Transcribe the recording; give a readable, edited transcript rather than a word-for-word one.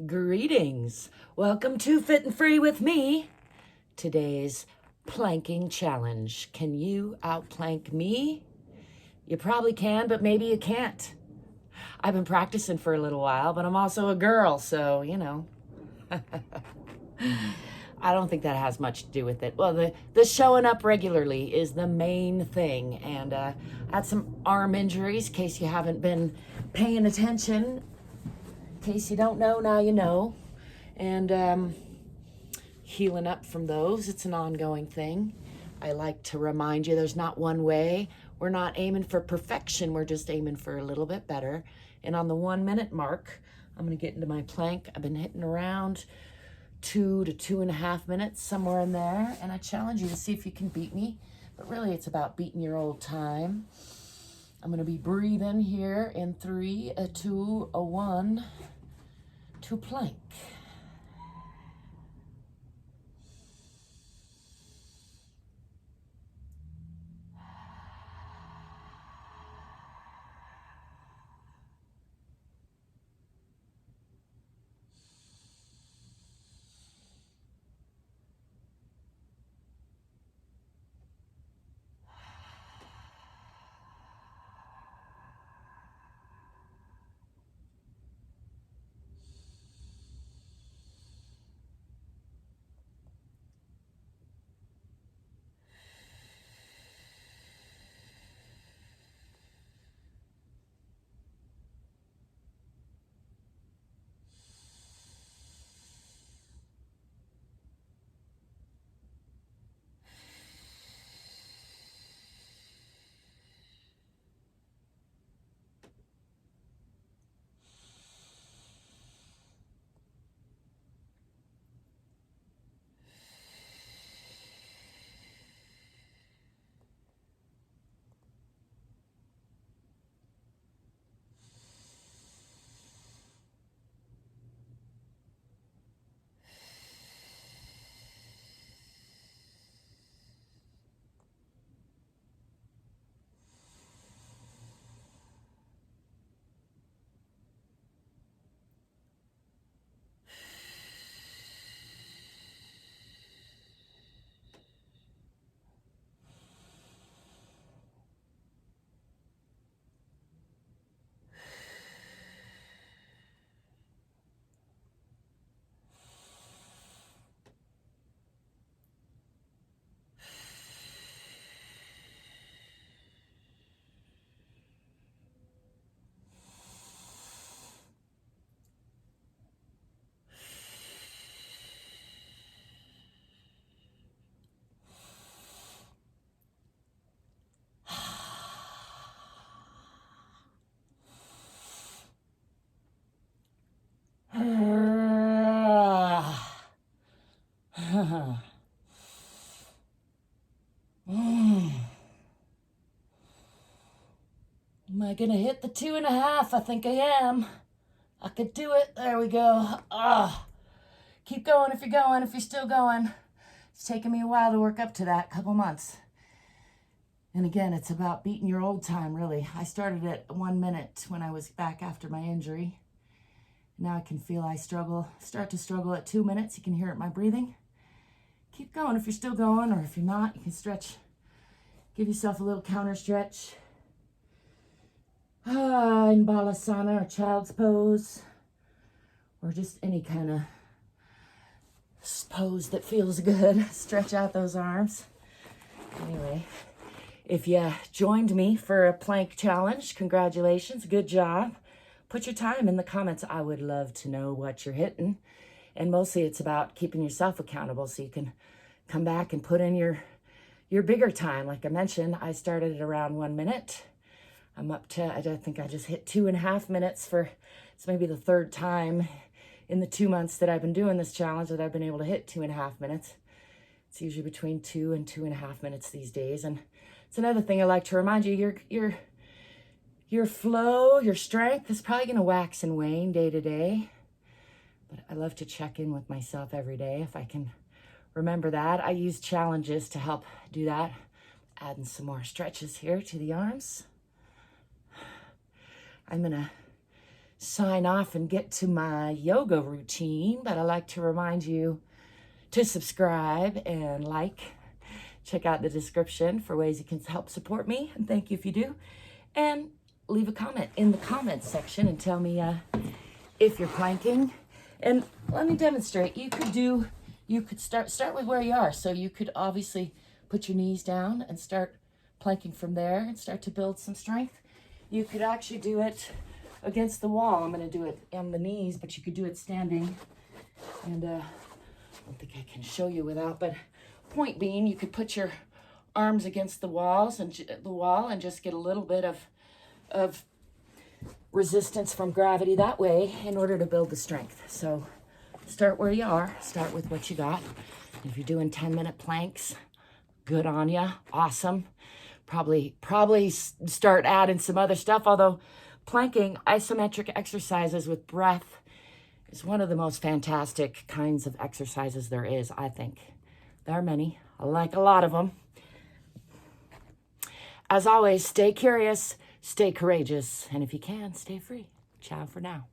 Greetings. Welcome to Fit and Free with me. Today's planking challenge. Can you outplank me? You probably can, but maybe you can't. I've been practicing for a little while, but I'm also a girl, so, you know. I don't think that has much to do with it. Well, the showing up regularly is the main thing. And I had some arm injuries, in case you haven't been paying attention. In case you don't know, now you know. And healing up from those, it's an ongoing thing. I like to remind you there's not one way. We're not aiming for perfection. We're just aiming for a little bit better. And on the 1 minute mark, I'm going to get into my plank. I've been hitting around 2 to 2.5 minutes, somewhere in there. And I challenge you to see if you can beat me. But really, it's about beating your old time. I'm going to be breathing here in 3, a 2, a 1, to plank. Am I gonna hit the 2.5? I think I am. I could do it. There we go. Keep going if you're going, if you're still going. It's taken me a while to work up to that, couple months. And again, it's about beating your old time, really. I started at 1 minute when I was back after my injury. Now I can feel I start to struggle at 2 minutes. You can hear it in my breathing. Keep going if you're still going, or if you're not, you can stretch. Give yourself a little counter stretch. In balasana or child's pose, or just any kind of pose that feels good. Stretch out those arms. Anyway, if you joined me for a plank challenge, congratulations, good job. Put your time in the comments. I would love to know what you're hitting. And mostly it's about keeping yourself accountable so you can come back and put in your bigger time. Like I mentioned, I started at around 1 minute. I'm up to, I think I just hit 2.5 minutes for, it's maybe the third time in the 2 months that I've been doing this challenge that I've been able to hit 2.5 minutes. It's usually between 2 and 2.5 minutes these days. And it's another thing I like to remind you, your flow, your strength is probably gonna wax and wane day to day. But I love to check in with myself every day if I can remember that. I use challenges to help do that. Adding some more stretches here to the arms. I'm gonna sign off and get to my yoga routine, but I'd like to remind you to subscribe and like. Check out the description for ways you can help support me, and thank you if you do. And leave a comment in the comments section and tell me if you're planking. And let me demonstrate. You could start with where you are. So you could obviously put your knees down and start planking from there and start to build some strength. You could actually do it against the wall. I'm going to do it on the knees, but you could do it standing. And I don't think I can show you without, but point being, you could put your arms against the walls and just get a little bit of resistance from gravity that way in order to build the strength. So start where you are, start with what you got. If you're doing 10-minute planks, good on ya, awesome. Probably start adding some other stuff, although planking, isometric exercises with breath is one of the most fantastic kinds of exercises there is, I think. There are many. I like a lot of them. As always, stay curious, stay courageous, and if you can, stay free. Ciao for now.